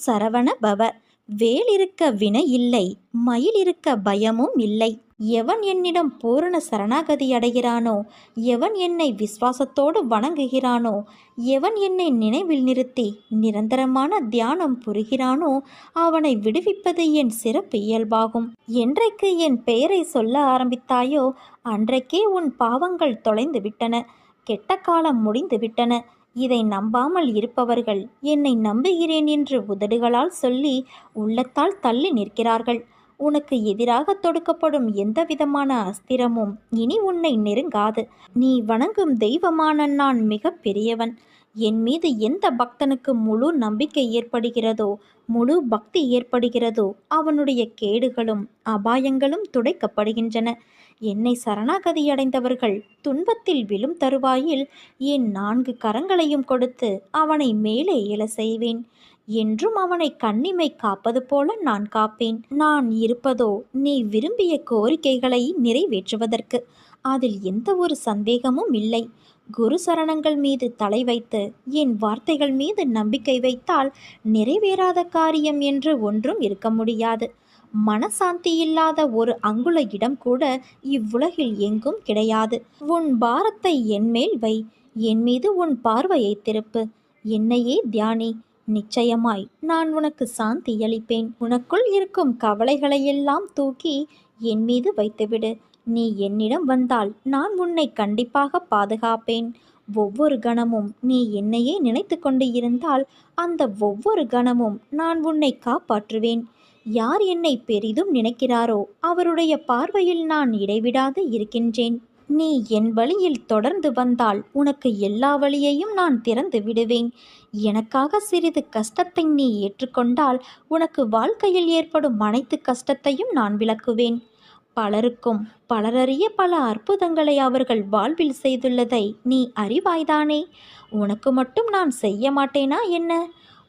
சரவண பவ. வேல் இருக்க வினை இல்லை, மயில் இருக்க பயமும் இல்லை. எவன் என்னிடம் பூரண சரணாகதி அடைகிறானோ, எவன் என்னை விசுவாசத்தோடு வணங்குகிறானோ, எவன் என்னை நினைவில் நிறுத்தி நிரந்தரமான தியானம் புரிகிறானோ, அவனை விடுவிப்பது என் சிறப்பு இயல்பாகும். என்றைக்கு என் பெயரை சொல்ல ஆரம்பித்தாயோ அன்றைக்கே உன் பாவங்கள் தொலைந்து விட்டன, கெட்ட காலம் முடிந்து விட்டன. இதை நம்பாமல் இருப்பவர்கள் என்னை நம்புகிறேன் என்று உதடுகளால் சொல்லி உள்ளத்தால் தள்ளி நிற்கிறார்கள். உனக்கு எதிராக தொடுக்கப்படும் எந்த விதமான அஸ்திரமும் இனி உன்னை நெருங்காது. நீ வணங்கும் தெய்வமான நான் மிக பெரியவன். என் மீது எந்த பக்தனுக்கு முழு நம்பிக்கை ஏற்படுகிறதோ, முழு பக்தி ஏற்படுகிறதோ, அவனுடைய கேடுகளும் அபாயங்களும் துடைக்கப்படுகின்றன. என்னை சரணாகதி அடைந்தவர்கள் துன்பத்தில் விழும் தருவாயில் என் 4 கரங்களையும் கொடுத்து அவனை மேலே எழ செய்வேன். என்றும் அவனை கண்ணிமை காப்பது போல நான் காப்பேன். நான் இருப்பதோ நீ விரும்பிய கோரிக்கைகளை நிறைவேற்றுவதற்கு. அதில் எந்த ஒரு சந்தேகமும் இல்லை. குரு சரணங்கள் மீது தலை வைத்து என் வார்த்தைகள் மீது நம்பிக்கை வைத்தால் நிறைவேறாத காரியம் என்று ஒன்றும் இருக்க முடியாது. மனசாந்தி இல்லாத ஒரு அங்குல இடம் கூட இவ்வுலகில் எங்கும் கிடையாது. உன் பாரத்தை என்மேல் வை, என் மீது உன் பார்வையை திருப்பு, என்னையே தியானி. நிச்சயமாய் நான் உனக்கு சாந்தி அளிப்பேன். உனக்குள் இருக்கும் கவலைகளையெல்லாம் தூக்கி என் மீது வைத்துவிடு. நீ என்னிடம் வந்தால் நான் உன்னை கண்டிப்பாக பாதுகாப்பேன். ஒவ்வொரு கணமும் நீ என்னையே நினைத்து கொண்டு இருந்தால் அந்த ஒவ்வொரு கணமும் நான் உன்னை காப்பாற்றுவேன். யார் என்னை பெரிதும் நினைக்கிறாரோ அவருடைய பார்வையில் நான் இடைவிடாது இருக்கின்றேன். நீ என் வழியில் தொடர்ந்து வந்தால் உனக்கு எல்லா வழியையும் நான் திறந்து விடுவேன். எனக்காக சிறிது கஷ்டத்தை நீ ஏற்றுக்கொண்டால் உனக்கு வாழ்க்கையில் ஏற்படும் அனைத்து கஷ்டத்தையும் நான் விளக்குவேன். பலருக்கும் பலரறிய பல அற்புதங்களை அவர்கள் வாழ்வில் செய்துள்ளதை நீ அறிவாய்தானே? உனக்கு மட்டும் நான் செய்ய மாட்டேனா என்ன?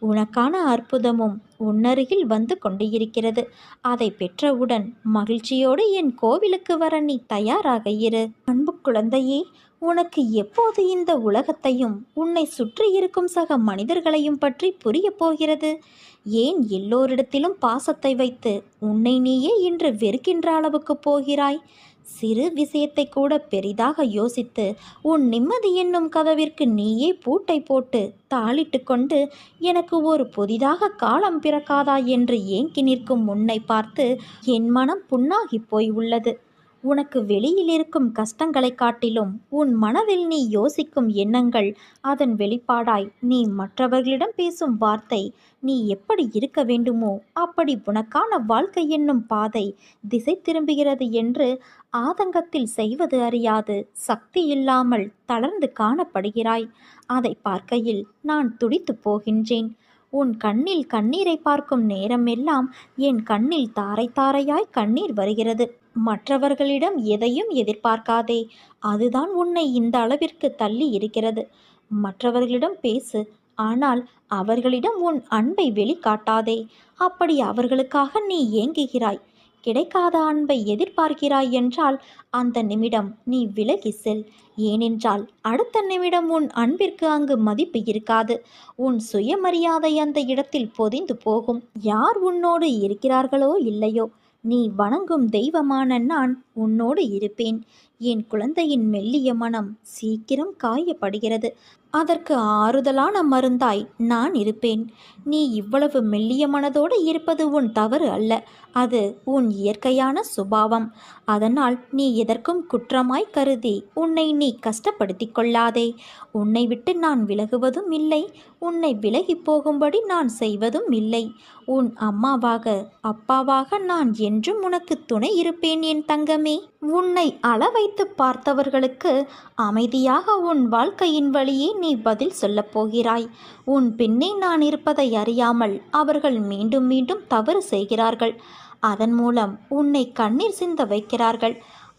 உனக்கான அற்புதமும் உன்னருகில் வந்து கொண்டு இருக்கிறது. அதை பெற்றவுடன் மகிழ்ச்சியோடு என் கோவிலுக்கு வர நீ தயாராக இரு. அன்பு குழந்தையே, உனக்கு எப்போது இந்த உலகத்தையும் உன்னை சுற்றி இருக்கும் சக மனிதர்களையும் பற்றி புரிய போகிறது? ஏன் எல்லோரிடத்திலும் பாசத்தை வைத்து உன்னை நீயே இன்று வெறுக்கின்ற அளவுக்கு போகிறாய்? சிறு விஷயத்தை கூட பெரிதாக யோசித்து உன் நிம்மதி என்னும் கதவிற்கு நீயே பூட்டை போட்டு தாளிட்டு கொண்டு எனக்கு ஒரு புதிதாக காலம் பிறக்காதா என்று ஏங்கி நிற்கும் உன்னை பார்த்து என் மனம் புண்ணாகி போய் உள்ளது. உனக்கு வெளியில் இருக்கும் கஷ்டங்களை காட்டிலும் உன் மனதில் நீ யோசிக்கும் எண்ணங்கள், அதன் வெளிப்பாடாய் நீ மற்றவர்களிடம் பேசும் வார்த்தை, நீ எப்படி இருக்க வேண்டுமோ அப்படி உனக்கான வாழ்க்கை என்னும் பாதை திசை திரும்புகிறது என்று ஆதங்கத்தில் செய்வது அறியாது சக்தி இல்லாமல் தளர்ந்து காணப்படுகிறாய். அதை பார்க்கையில் நான் துடித்து போகின்றேன். உன் கண்ணில் கண்ணீரை பார்க்கும் நேரமெல்லாம் என் கண்ணில் தாரை தாரையாய் கண்ணீர் வருகிறது. மற்றவர்களிடம் எதையும் எதிர்பார்க்காதே, அதுதான் உன்னை இந்த அளவிற்கு தள்ளி இருக்கிறது. மற்றவர்களிடம் பேசு, ஆனால் அவர்களிடம் உன் அன்பை வெளிக்காட்டாதே. அப்படி அவர்களுக்காக நீ ஏங்குகிறாய், கிடைக்காத அன்பை எதிர்பார்க்கிறாய் என்றால் அந்த நிமிடம் நீ விலகி செல். ஏனென்றால் அடுத்த நிமிடம் உன் அன்பிற்கு அங்கு மதிப்பு இருக்காது. உன் சுயமரியாதை அந்த இடத்தில் பொதிந்து போகும். யார் உன்னோடு இருக்கிறார்களோ இல்லையோ, நீ வணங்கும் தெய்வமான நான் உன்னோடு இருப்பேன். என் குழந்தையின் மெல்லிய மனம் சீக்கிரம் காயப்படுகிறது. அதற்கு ஆறுதலான மருந்தாய் நான் இருப்பேன். நீ இவ்வளவு மெல்லிய மனதோடு இருப்பது உன் தவறு அல்ல, அது உன் இயற்கையான சுபாவம். அதனால் நீ எதற்கும் குற்றமாய் கருதி உன்னை நீ கஷ்டப்படுத்தி கொள்ளாதே. உன்னை விட்டு நான் விலகுவதும் இல்லை, உன்னை விலகி போகும்படி நான் செய்வதும் இல்லை. உன் அம்மாவாக அப்பாவாக நான் என்றும் உனக்கு துணை இருப்பேன் என் தங்கமே. உன்னை அளவைத்து பார்த்தவர்களுக்கு அமைதியாக உன் வாழ்க்கையின் வழியே நீ பதில் சொல்லப் போகிறாய். உன் பின்னே நான் இருப்பதை அறியாமல் அவர்கள் மீண்டும் மீண்டும் தவறு செய்கிறார்கள். அதன் மூலம் உன்னை கண்ணீர் சிந்த வைக்கிறார்கள்.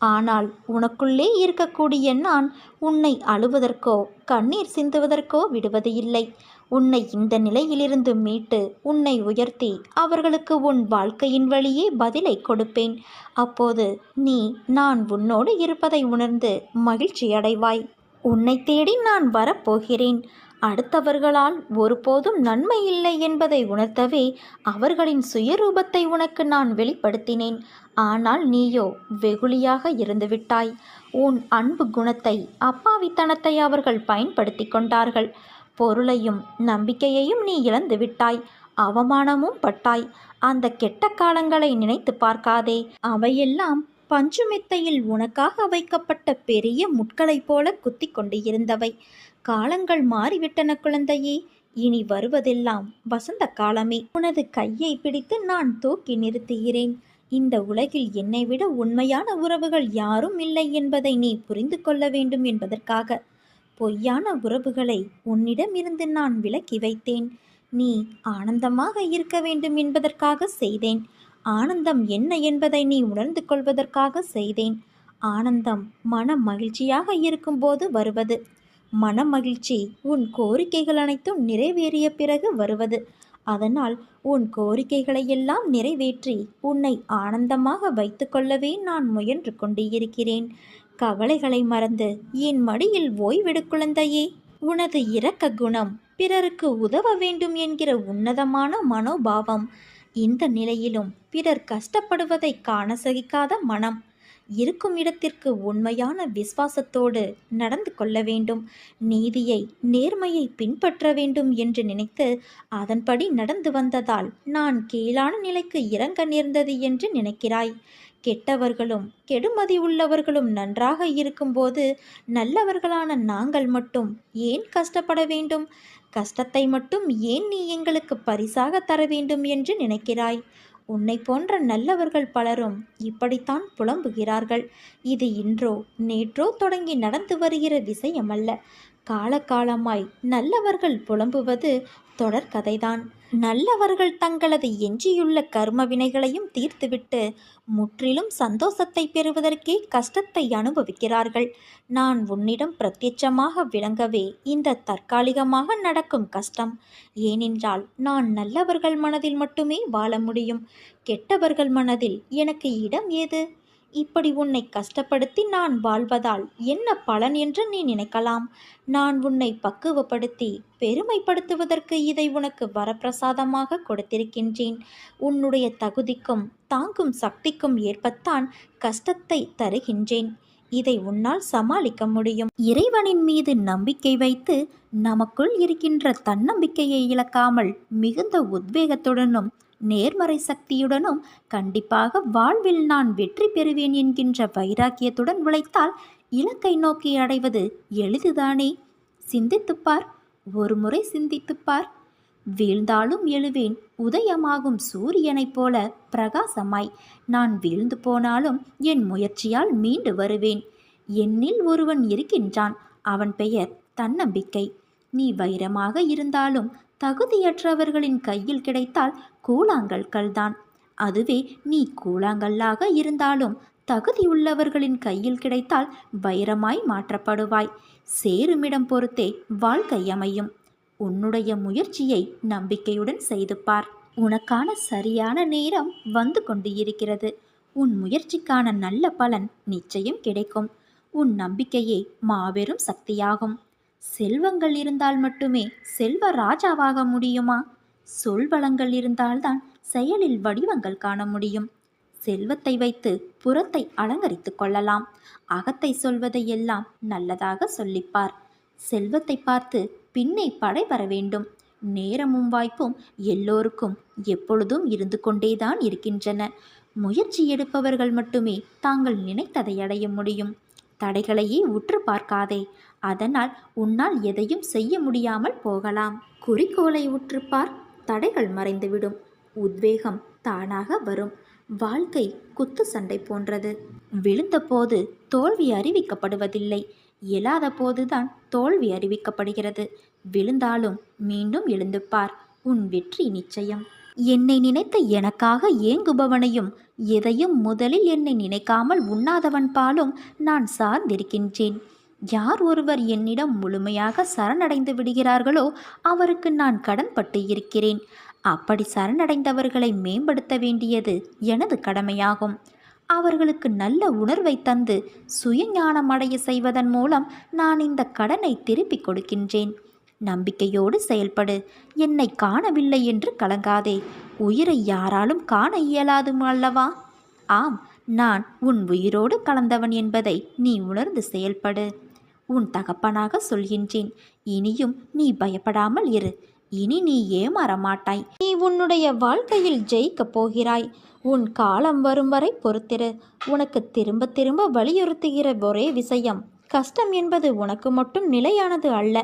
ஆனால் உனக்குள்ளே இருக்கக்கூடிய நான் உன்னை அழுவதற்கோ கண்ணீர் சிந்துவதற்கோ விடுவது இல்லை. உன்னை இந்த நிலையிலிருந்து மீட்டு உன்னை உயர்த்தி அவர்களுக்கு உன் வாழ்க்கையின் வழியே பதிலை கொடுப்பேன். அப்போது நீ நான் உன்னோடு இருப்பதை உணர்ந்து மகிழ்ச்சி அடைவாய். உன்னை தேடி நான் வரப்போகிறேன். அடுத்தவர்களால் ஒருபோதும் நன்மை இல்லை என்பதை உணர்த்தவே அவர்களின் சுயரூபத்தை உனக்கு நான் வெளிப்படுத்தினேன். ஆனால் நீயோ வெகுளியாக இருந்துவிட்டாய். உன் அன்பு குணத்தை, அப்பாவித்தனத்தை அவர்கள் பயன்படுத்தி கொண்டார்கள். பொருளையும் நம்பிக்கையையும் நீ இழந்து விட்டாய். அவமானமும் பட்டாய். அந்த கெட்ட காலங்களை நினைத்து பார்க்காதே. அவையெல்லாம் பஞ்சுமெத்தையில் உனக்காக வைக்கப்பட்ட பெரிய முட்களைப் போல குத்தி கொண்டு இருந்தவை. காலங்கள் மாறிவிட்டன குழந்தையே. இனி வருவதெல்லாம் வசந்த காலமே. உனது கையை பிடித்து நான் தூக்கி நிறுத்துகிறேன். இந்த உலகில் என்னை விட உண்மையான உறவுகள் யாரும் இல்லை என்பதை நீ புரிந்து கொள்ள வேண்டும் என்பதற்காக பொய்யான உறவுகளை உன்னிடமிருந்து நான் விலக்கி வைத்தேன். நீ ஆனந்தமாக இருக்க வேண்டும் என்பதற்காக செய்தேன். ஆனந்தம் என்ன என்பதை நீ உணர்ந்து கொள்வதற்காக செய்தேன். ஆனந்தம் மன மகிழ்ச்சியாக இருக்கும்போது வருவது. மன மகிழ்ச்சி உன் கோரிக்கைகள் அனைத்தும் நிறைவேறிய பிறகு வருவது. அதனால் உன் கோரிக்கைகளை எல்லாம் நிறைவேற்றி உன்னை ஆனந்தமாக வைத்து கொள்ளவே நான் முயன்று கொண்டு இருக்கிறேன். கவலைகளை மறந்து என் மடியில் ஓய்வெடு குழந்தையே. உனது இரக்க குணம், பிறருக்கு உதவ வேண்டும் என்கிற உன்னதமான மனோபாவம், இந்த நிலையிலும் பிறர் கஷ்டப்படுவதை காண சகிக்காத மனம், இருக்கும் இடத்திற்கு உண்மையான விசுவாசத்தோடு நடந்து கொள்ள வேண்டும். நீதியை, நேர்மையை பின்பற்ற வேண்டும் என்று நினைத்து அதன்படி நடந்து வந்ததால் நான் கீழான நிலைக்கு இறங்க நேர்ந்தது என்று நினைக்கிறாய். கெட்டவர்களும் கெடுமதி உள்ளவர்களும் நன்றாக இருக்கும்போது நல்லவர்களான நாங்கள் மட்டும் ஏன் கஷ்டப்பட வேண்டும்? கஷ்டத்தை மட்டும் ஏன் நீ எங்களுக்கு பரிசாக தர வேண்டும் என்று நினைக்கிறாய்? உன்னை போன்ற நல்லவர்கள் பலரும் இப்படித்தான் புலம்புகிறார்கள். இது இன்றோ நேற்றோ தொடங்கி நடந்து வருகிற விஷயமல்ல. காலகாலமாய் நல்லவர்கள் புலம்புவது தொடர்கதைதான். நல்லவர்கள் தங்களது எஞ்சியுள்ள கர்ம வினைகளையும் தீர்த்துவிட்டு முற்றிலும் சந்தோஷத்தை பெறுவதற்கே கஷ்டத்தை அனுபவிக்கிறார்கள். நான் உன்னிடம் பிரத்யட்சமாக விளங்கவே இந்த தற்காலிகமாக நடக்கும் கஷ்டம். ஏனென்றால் நான் நல்லவர்கள் மனதில் மட்டுமே வாழ முடியும். கெட்டவர்கள் மனதில் எனக்கு இடம் ஏது? இப்படி உன்னை கஷ்டப்படுத்தி நான் வாழ்வதால் என்ன பலன் என்று நீ நினைக்கலாம். நான் உன்னை பக்குவப்படுத்தி பெருமைப்படுத்துவதற்கு இதை உனக்கு வரப்பிரசாதமாக கொடுத்திருக்கின்றேன். உன்னுடைய தகுதிக்கும் தாங்கும் சக்திக்கும் ஏற்பத்தான் கஷ்டத்தை தருகின்றேன். இதை உன்னால் சமாளிக்க முடியும். இறைவனின் மீது நம்பிக்கை வைத்து நமக்குள் இருக்கின்ற தன்னம்பிக்கையை இழக்காமல் மிகுந்த உத்வேகத்துடனும் நேர்மறை சக்தியுடனும் கண்டிப்பாக வாழ்வில் நான் வெற்றி பெறுவேன் என்கின்ற வைராக்கியத்துடன் உழைத்தால் இலக்கை நோக்கி அடைவது எளிதுதானே? சிந்தித்துப்பார். ஒரு முறை சிந்தித்துப்பார். வீழ்ந்தாலும் எழுவேன், உதயமாகும் சூரியனைப் போல பிரகாசமாய். நான் வீழ்ந்து போனாலும் என் முயற்சியால் மீண்டு வருவேன். என்னில் ஒருவன் இருக்கின்றான். அவன் பெயர் தன்னம்பிக்கை. நீ வைரமாக இருந்தாலும் தகுதியற்றவர்களின் கையில் கிடைத்தால் கூழாங்கல் கல்தான். அதுவே நீ கூழாங்கல்லாக இருந்தாலும் தகுதியுள்ளவர்களின் கையில் கிடைத்தால் வைரமாய் மாற்றப்படுவாய். சேருமிடம் பொறுத்தே வாழ்க்கை அமையும். உன்னுடைய முயற்சியை நம்பிக்கையுடன் செய்து பார். உனக்கான சரியான நேரம் வந்து கொண்டு இருக்கிறது. உன் முயற்சிக்கான நல்ல பலன் நிச்சயம் கிடைக்கும். உன் நம்பிக்கையே மாபெரும் சக்தியாகும். செல்வங்கள் இருந்தால் மட்டுமே செல்வ ராஜாவாக முடியுமா? சொல்வளங்கள் இருந்தால்தான் செயலில் வடிவங்கள் காண முடியும். செல்வத்தை வைத்து புறத்தை அலங்கரித்து கொள்ளலாம். அகத்தை சொல்வதை எல்லாம் நல்லதாக சொல்லிப்பார். செல்வத்தை பார்த்து பின்னே படை வர வேண்டும். நேரமும் வாய்ப்பும் எல்லோருக்கும் எப்பொழுதும் இருந்து கொண்டேதான் இருக்கின்றன. முயற்சி எடுப்பவர்கள் மட்டுமே தாங்கள் நினைத்ததை அடைய முடியும். தடைகளையே உற்று பார்க்காதே. அதனால் உன்னால் எதையும் செய்ய முடியாமல் போகலாம். குறிக்கோளை உற்றுப்பார். தடைகள் மறைந்துவிடும். உத்வேகம் தானாக வரும். வாழ்க்கை குத்து சண்டை போன்றது. விழுந்தபோது தோல்வி அறிவிக்கப்படுவதில்லை. எழாத போதுதான் தோல்வி அறிவிக்கப்படுகிறது. விழுந்தாலும் மீண்டும் எழுந்து பார். உன் வெற்றி நிச்சயம். என்னை நினைத்த எனக்காக ஏங்குபவனையும் எதையும் முதலில் என்னை நினைக்காமல் உண்ணாதவன் பாலும் நான் சார்ந்திருக்கின்றேன். யார் ஒருவர் என்னிடம் முழுமையாக சரணடைந்து விடுகிறார்களோ அவருக்கு நான் கடன்பட்டு இருக்கிறேன். அப்படி சரணடைந்தவர்களை மேம்படுத்த வேண்டியது எனது கடமையாகும். அவர்களுக்கு நல்ல உணர்வை தந்து சுயஞானம் அடைய செய்வதன் மூலம் நான் இந்த கடனை திருப்பிக் கொடுக்கின்றேன். நம்பிக்கையோடு செயல்படு. என்னை காணவில்லை என்று கலங்காதே. உயிரை யாராலும் காண இயலாது அல்லவா? ஆம், நான் உன் உயிரோடு கலந்தவன் என்பதை நீ உணர்ந்து செயல்படு. உன் தகப்பனாக சொல்கின்றேன். இனியும் நீ பயப்படாமல் இரு. இனி நீ ஏமாற மாட்டாய். நீ உன்னுடைய வாழ்க்கையில் ஜெயிக்கப் போகிறாய். உன் காலம் வரும் வரை பொறுத்திரு. உனக்கு திரும்ப திரும்ப வலியுறுத்துகிற ஒரே விஷயம், கஷ்டம் என்பது உனக்கு மட்டும் நிலையானது அல்ல.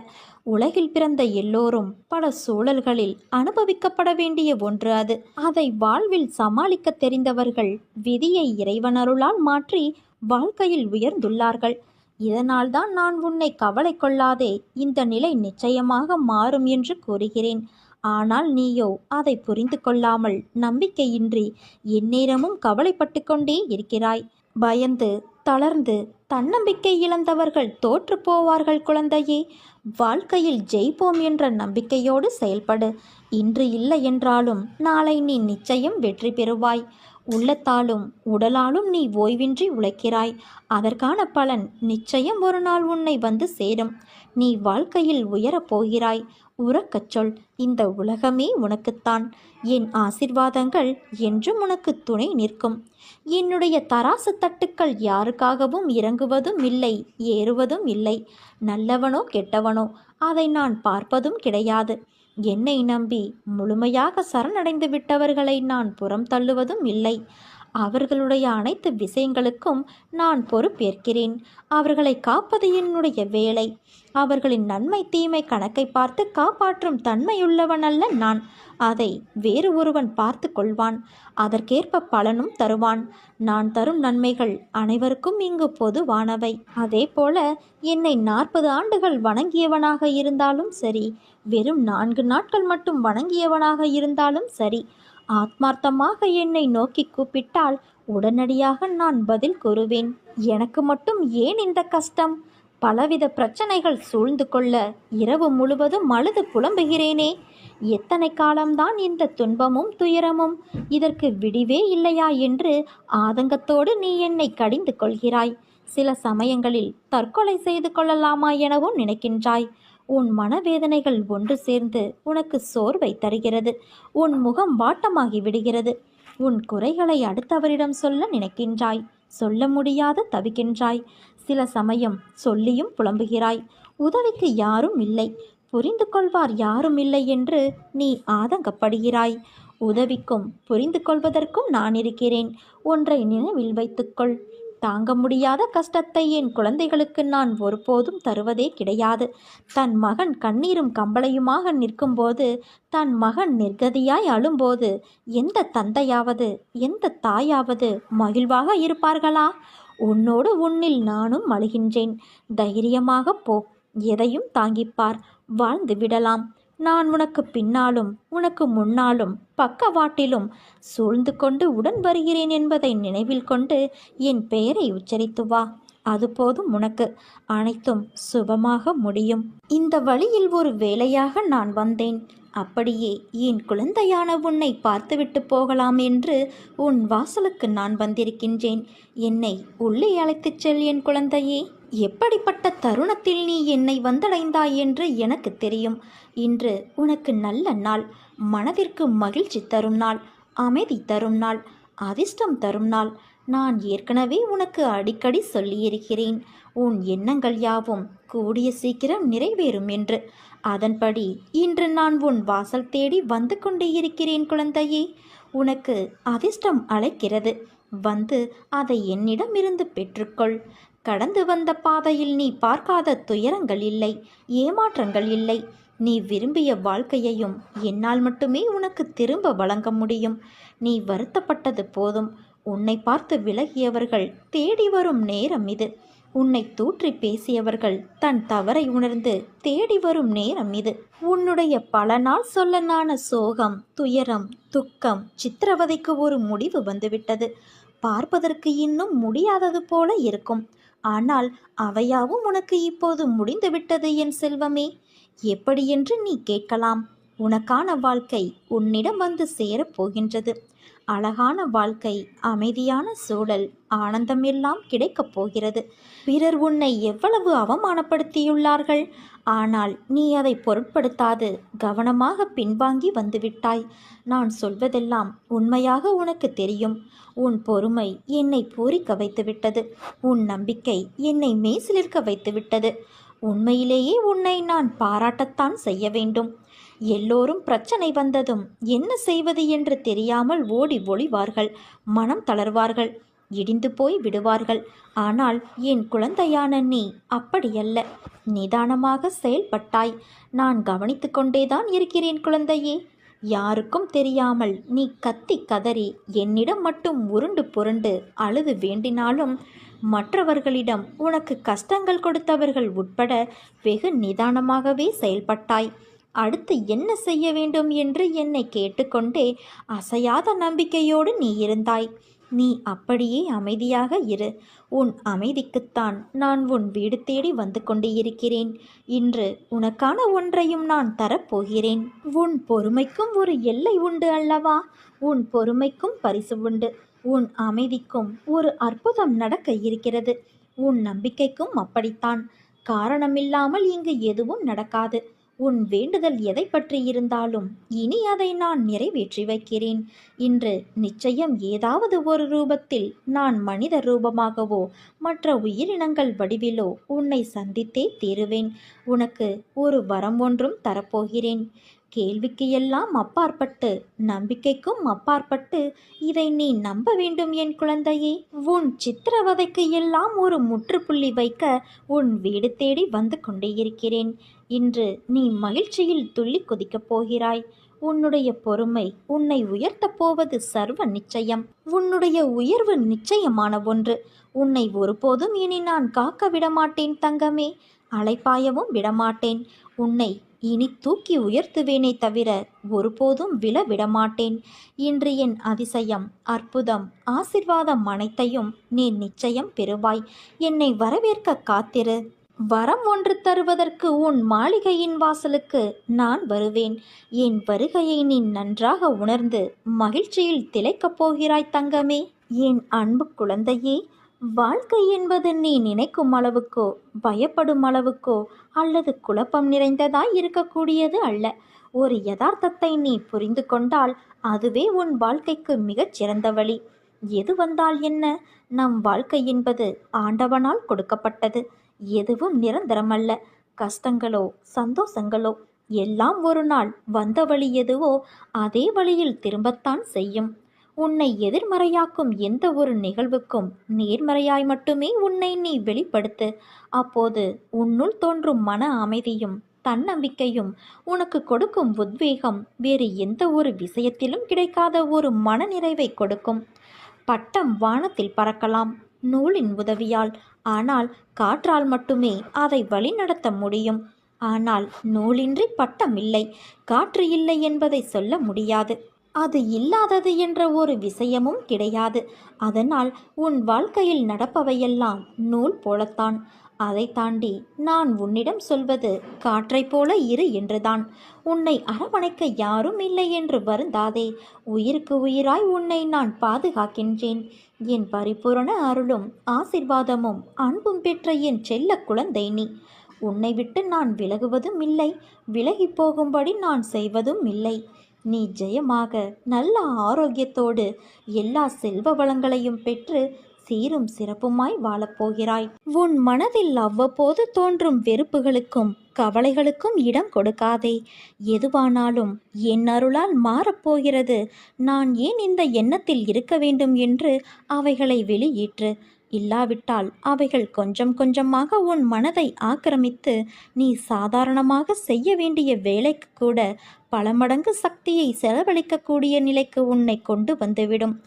உலகில் பிறந்த எல்லோரும் பல சூழல்களில் அனுபவிக்கப்பட வேண்டிய ஒன்று அது. அதை வாழ்வில் சமாளிக்க தெரிந்தவர்கள் விதியை இறைவனருளால் மாற்றி வாழ்க்கையில் உயர்ந்துள்ளார்கள். இதனால்தான் நான் உன்னை கவலை கொள்ளாதே, இந்த நிலை நிச்சயமாக மாறும் என்று கூறுகிறேன். ஆனால் நீயோ அதை புரிந்து கொள்ளாமல் நம்பிக்கையின்றி எந்நேரமும் கவலைப்பட்டு கொண்டே இருக்கிறாய். பயந்து தளர்ந்து தன்னம்பிக்கை இழந்தவர்கள் தோற்று போவார்கள் குழந்தையே. வாழ்க்கையில் ஜெயிப்போம் என்ற நம்பிக்கையோடு செயல்படு. இன்று இல்லை என்றாலும் நாளை நீ நிச்சயம் வெற்றி பெறுவாய். உள்ளத்தாலும் உடலாலும் நீ ஓய்வின்றி உழைக்கிறாய். அதற்கான பலன் நிச்சயம் ஒரு நாள் உன்னை வந்து சேரும். நீ வாழ்க்கையில் உயரப் போகிறாய். உறக்கச் சொல், இந்த உலகமே உனக்குத்தான். என் ஆசிர்வாதங்கள் என்றும் உனக்கு துணை நிற்கும். என்னுடைய தராசு தட்டுக்கள் யாருக்காகவும் இறங்குவதும் இல்லை, ஏறுவதும் இல்லை. நல்லவனோ கெட்டவனோ அதை நான் பார்ப்பதும் கிடையாது. என்னை நம்பி முழுமையாக சரணடைந்து விட்டவர்களை நான் புறம் தள்ளுவதும் இல்லை. அவர்களுடைய அனைத்து விஷயங்களுக்கும் நான் பொறுப்பேற்கிறேன். அவர்களை காப்பது என்னுடைய வேலை. அவர்களின் நன்மை தீமை கணக்கை பார்த்து காப்பாற்றும் தன்மையுள்ளவன் அல்ல நான். அதை வேறு ஒருவன் பார்த்து கொள்வான். அதற்கேற்ப பலனும் தருவான். நான் தரும் நன்மைகள் அனைவருக்கும் இங்கு பொதுவானவை. அதே போல என்னை 40 ஆண்டுகள் வணங்கியவனாக இருந்தாலும் சரி, வெறும் 4 நாட்கள் மட்டும் வணங்கியவனாக இருந்தாலும் சரி, ஆத்மார்த்தமாக என்னை நோக்கி கூப்பிட்டால் உடனடியாக நான் பதில் கூறுவேன். எனக்கு மட்டும் ஏன் இந்த கஷ்டம்? பலவித பிரச்சனைகள் சூழ்ந்து கொள்ள இரவு முழுவதும் அழுது புலம்புகிறேனே. எத்தனை காலம்தான் இந்த துன்பமும் துயரமும்? இதற்கு விடிவே இல்லையா என்று ஆதங்கத்தோடு நீ என்னை கடிந்து கொள்கிறாய். சில சமயங்களில் தற்கொலை செய்து கொள்ளலாமா எனவும் நினைக்கின்றாய். உன் மனவேதனைகள் ஒன்று சேர்ந்து உனக்கு சோர்வை தருகிறது. உன் முகம் வாட்டமாகி விடுகிறது. உன் குறைகளை அடுத்தவரிடம் சொல்ல நினைக்கின்றாய். சொல்ல முடியாத தவிக்கின்றாய். சில சமயம் சொல்லியும் புலம்புகிறாய். உதவிக்கு யாரும் இல்லை, புரிந்து கொள்வார் யாரும் இல்லை என்று நீ ஆதங்கப்படுகிறாய். உதவிக்கும் புரிந்து கொள்வதற்கும் நான் இருக்கிறேன். ஒன்றை நினைவில் வைத்துக்கொள். தாங்க முடியாத கஷ்டத்தை என் குழந்தைகளுக்கு நான் ஒருபோதும் தருவதே கிடையாது. தன் மகன் கண்ணீரும் கம்பளையுமாக நிற்கும்போது, தன் மகன் நிர்கதியாய் அழும்போது எந்த தந்தையாவது எந்த தாயாவது மகிழ்வாக இருப்பார்களா? உன்னோடு உன்னில் நானும் அழுகின்றேன். தைரியமாக போ. எதையும் தாங்கிப்பார். வாழ்ந்து விடலாம். நான் உனக்கு பின்னாலும் உனக்கு முன்னாலும் பக்கவாட்டிலும் சூழ்ந்து கொண்டு உடன் வருகிறேன் என்பதை நினைவில் கொண்டு என் பெயரை உச்சரித்து வா. அது போதும் உனக்கு. அனைத்தும் சுபமாக முடியும். இந்த வழியில் ஒரு வேளையாக நான் வந்தேன். அப்படியே என் குழந்தையான உன்னை பார்த்துவிட்டு போகலாம் என்று உன் வாசலுக்கு நான் வந்திருக்கின்றேன். என்னை உள்ளே அழைத்துச் செல் என் குழந்தையே. எப்படிப்பட்ட தருணத்தில் நீ என்னை வந்தடைந்தாய் என்று எனக்கு தெரியும். இன்று உனக்கு நல்ல நாள், மனதிற்கு மகிழ்ச்சி தரும் நாள், அமைதி தரும் நாள், அதிர்ஷ்டம் தரும் நாள். நான் ஏற்கனவே உனக்கு அடிக்கடி சொல்லியிருக்கிறேன், உன் எண்ணங்கள் யாவும் கூடிய சீக்கிரம் நிறைவேறும் என்று. அதன்படி இன்று நான் உன் வாசல் தேடி வந்து கொண்டே இருக்கிறேன் குழந்தையே. உனக்கு அதிர்ஷ்டம் அழைக்கிறது. வந்து அதை என்னிடமிருந்து பெற்றுக்கொள். கடந்து வந்த பாதையில் நீ பார்க்காத துயரங்கள் இல்லை, ஏமாற்றங்கள் இல்லை. நீ விரும்பிய வாழ்க்கையையும் என்னால் மட்டுமே உனக்கு திரும்ப வழங்க முடியும். நீ வருத்தப்பட்டது போதும். உன்னை பார்த்து விலகியவர்கள் தேடி வரும் நேரம் இது. உன்னை தூற்றி பேசியவர்கள் தன் தவறை உணர்ந்து தேடி வரும் நேரம் இது. உன்னுடைய பல நாள் சொல்லனான சோகம், துயரம், துக்கம், சித்திரவதைக்கு ஒரு முடிவு வந்துவிட்டது. பார்ப்பதற்கு இன்னும் முடியாதது போல இருக்கும். ஆனால் அவையாவும் உனக்கு இப்போது முடிந்துவிட்டது என் செல்வமே. எப்படியென்று நீ கேட்கலாம். உனக்கான வாழ்க்கை உன்னிடம் வந்து சேரப்போகின்றது. அழகான வாழ்க்கை, அமைதியான சூழல், ஆனந்தம் எல்லாம் கிடைக்கப் போகிறது. பிறர் உன்னை எவ்வளவு அவமானப்படுத்தியுள்ளார்கள். ஆனால் நீ அதை பொருட்படுத்தாது கவனமாக பின்வாங்கி வந்துவிட்டாய். நான் சொல்வதெல்லாம் உண்மையாக உனக்கு தெரியும். உன் பொறுமை என்னை பூரிக்க வைத்துவிட்டது. உன் நம்பிக்கை என்னை மெய்சிலிர்க்க வைத்துவிட்டது. உண்மையிலேயே உன்னை நான் பாராட்டத்தான் செய்ய வேண்டும். எல்லோரும் பிரச்சனை வந்ததும் என்ன செய்வது என்று தெரியாமல் ஓடி ஒளிவார்கள், மனம் தளர்வார்கள், இடிந்து போய் விடுவார்கள். ஆனால் என் குழந்தையான நீ அப்படியல்ல. நிதானமாக செயல்பட்டாய். நான் கவனித்து கொண்டேதான் இருக்கிறேன் குழந்தையே. யாருக்கும் தெரியாமல் நீ கத்தி கதறி என்னிடம் மட்டும் உருண்டு புரண்டு அழுது வேண்டினாலும் மற்றவர்களிடம் உனக்கு கஷ்டங்கள் கொடுத்தவர்கள் உட்பட வெகு நிதானமாகவே செயல்பட்டாய். அடுத்து என்ன செய்ய வேண்டும் என்று என்னை கேட்டுக்கொண்டே அசையாத நம்பிக்கையோடு நீ இருந்தாய். நீ அப்படியே அமைதியாக இரு. உன் அமைதிக்குத்தான் நான் உன் வீடு தேடி வந்து கொண்டு இருக்கிறேன். இன்று உனக்கான ஒன்றையும் நான் தரப்போகிறேன். உன் பொறுமைக்கும் ஒரு எல்லை உண்டு அல்லவா? உன் பொறுமைக்கும் பரிசு உண்டு. உன் அமைதிக்கும் ஒரு அற்புதம் நடக்க இருக்கிறது. உன் நம்பிக்கைக்கும் அப்படித்தான். காரணமில்லாமல் இங்கு எதுவும் நடக்காது. உன் வேண்டுதல் எதை பற்றி இருந்தாலும் இனி அதை நான் நிறைவேற்றி வைக்கிறேன். இன்று நிச்சயம் ஏதாவது ஒரு ரூபத்தில் நான் மனித ரூபமாகவோ மற்ற உயிரினங்கள் வடிவிலோ உன்னை சந்தித்தே தீருவேன். உனக்கு ஒரு வரம் ஒன்றும் தரப்போகிறேன். கேள்விக்கு எல்லாம் அப்பாற்பட்டு, நம்பிக்கைக்கும் அப்பாற்பட்டு இதை நீ நம்ப வேண்டும் என் குழந்தையே. உன் சித்திரவதைக்கு எல்லாம் ஒரு முற்றுப்புள்ளி வைக்க உன் வீடு தேடி வந்து கொண்டே இருக்கிறேன். இன்று நீ மகிழ்ச்சியில் துள்ளி குதிக்கப் போகிறாய். உன்னுடைய பொறுமை உன்னை உயர்த்தப் போவது சர்வ நிச்சயம். உன்னுடைய உயர்வு நிச்சயமான ஒன்று. உன்னை ஒருபோதும் இனி நான் காக்க விடமாட்டேன் தங்கமே. அலைப்பாயவும் விடமாட்டேன். உன்னை இனி தூக்கி உயர்த்துவேனே தவிர ஒருபோதும் விழ விடமாட்டேன். இன்று என் அதிசயம், அற்புதம், ஆசிர்வாதம் அனைத்தையும் நீ நிச்சயம் பெறுவாய். என்னை வரவேற்க காத்திரு. வரம் ஒன்று தருவதற்கு உன் மாளிகையின் வாசலுக்கு நான் வருவேன். என் வருகையை நீ நன்றாக உணர்ந்து மகிழ்ச்சியில் திளைக்கப் போகிறாய் தங்கமே. என் அன்பு குழந்தையே, வாழ்க்கை என்பது நீ நினைக்கும் அளவுக்கோ பயப்படும் அளவுக்கோ அல்லது குழப்பம் நிறைந்ததாய் இருக்கக்கூடியது அல்ல. ஒரு யதார்த்தத்தை நீ புரிந்து கொண்டால் அதுவே உன் வாழ்க்கைக்கு மிகச் சிறந்த வழி. எது வந்தால் என்ன? நம் வாழ்க்கை என்பது ஆண்டவனால் கொடுக்கப்பட்டது. எதுவும் நிரந்தரமல்ல. கஷ்டங்களோ சந்தோஷங்களோ எல்லாம் ஒரு நாள் வந்த வழி எதுவோ அதே வழியில் திரும்பத்தான் செய்யும். உன்னை எதிர்மறையாக்கும் எந்த ஒரு நிகழ்வுக்கும் நேர்மறையாய் மட்டுமே உன்னை நீ வெளிப்படுத்து. அப்போது உன்னுள் தோன்றும் மன அமைதியும் தன்னம்பிக்கையும் உனக்கு கொடுக்கும் உத்வேகம் வேறு எந்த ஒரு விஷயத்திலும் கிடைக்காத ஒரு மனநிறைவை கொடுக்கும். பட்டம் வானத்தில் பறக்கலாம் நூலின் உதவியால். ஆனால் காற்றால் மட்டுமே அதை வழிநடத்த முடியும். ஆனால் நூலின்றி பட்டம் இல்லை, காற்று இல்லை என்பதை சொல்ல முடியாது. அது இல்லாதது என்ற ஒரு விஷயமும் கிடையாது. அதனால் உன் வாழ்க்கையில் நடப்பவையெல்லாம் நூல் போலத்தான். அதை தாண்டி நான் உன்னிடம் சொல்வது காற்றைப் போல இரு என்றுதான். உன்னை அரவணைக்க யாரும் இல்லை என்று வருந்தாதே. உயிருக்கு உயிராய் உன்னை நான் பாதுகாக்கின்றேன். என் பரிபூரண அருளும் ஆசிர்வாதமும் அன்பும் பெற்ற என் செல்ல குழந்தை நீ. உன்னை விட்டு நான் விலகுவதும் இல்லை, விலகி போகும்படி நான் செய்வதும் இல்லை. நீ ஜெயமாக நல்ல ஆரோக்கியத்தோடு எல்லா செல்வ வளங்களையும் பெற்று சீரும் சிறப்புமாய் வாழப்போகிறாய். உன் மனதில் அவ்வப்போது தோன்றும் வெறுப்புகளுக்கும் கவலைகளுக்கும் இடம் கொடுக்காதே. எதுவானாலும் என் அருளால் மாறப்போகிறது. நான் ஏன் இந்த எண்ணத்தில் இருக்க வேண்டும் என்று அவைகளை வெளியேற்று. இல்லாவிட்டால் அவைகள் கொஞ்சம் கொஞ்சமாக உன் மனதை ஆக்கிரமித்து நீ சாதாரணமாக செய்ய வேண்டிய வேலைக்கு கூட பல மடங்கு சக்தியை செலவழிக்கக்கூடிய நிலைக்கு உன்னை கொண்டு வந்துவிடும்.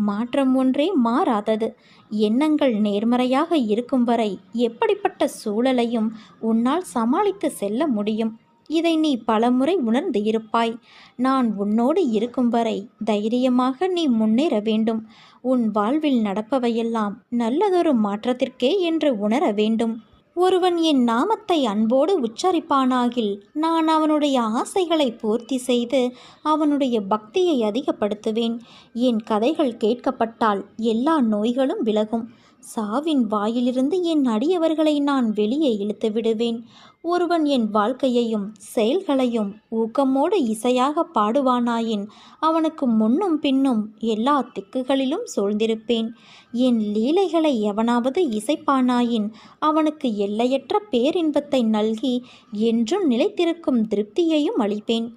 மாற்றம் ஒன்றே மாறாதது. எண்ணங்கள் நேர்மறையாக இருக்கும் வரை எப்படிப்பட்ட சூழலையும் உன்னால் சமாளித்து செல்ல முடியும். இதை நீ பலமுறை உணர்ந்து இருப்பாய். நான் உன்னோடு இருக்கும் வரை தைரியமாக நீ முன்னேற வேண்டும். உன் வாழ்வில் நடப்பவையெல்லாம் நல்லதொரு மாற்றத்திற்கே என்று உணர வேண்டும். ஒருவன் என் நாமத்தை அன்போடு உச்சரிப்பானாகில் நான் அவனுடைய ஆசைகளை பூர்த்தி செய்து அவனுடைய பக்தியை அதிகப்படுத்துவேன். என் கதைகள் கேட்கப்பட்டால் எல்லா நோய்களும் விலகும். சாவின் வாயிலிருந்து என் அடியவர்களை நான் வெளியே இழுத்து விடுவேன். ஒருவன் என் வாழ்க்கையையும் செயல்களையும் ஊக்கமோடு இசையாக பாடுவானாயின் அவனுக்கு முன்னும் பின்னும் எல்லா திக்குகளிலும் சூழ்ந்திருப்பேன். என் லீலைகளை எவனாவது இசைப்பானாயின் அவனுக்கு எல்லையற்ற பேரின்பத்தை நல்கி என்றும் நிலைத்திருக்கும் திருப்தியையும் அளிப்பேன்.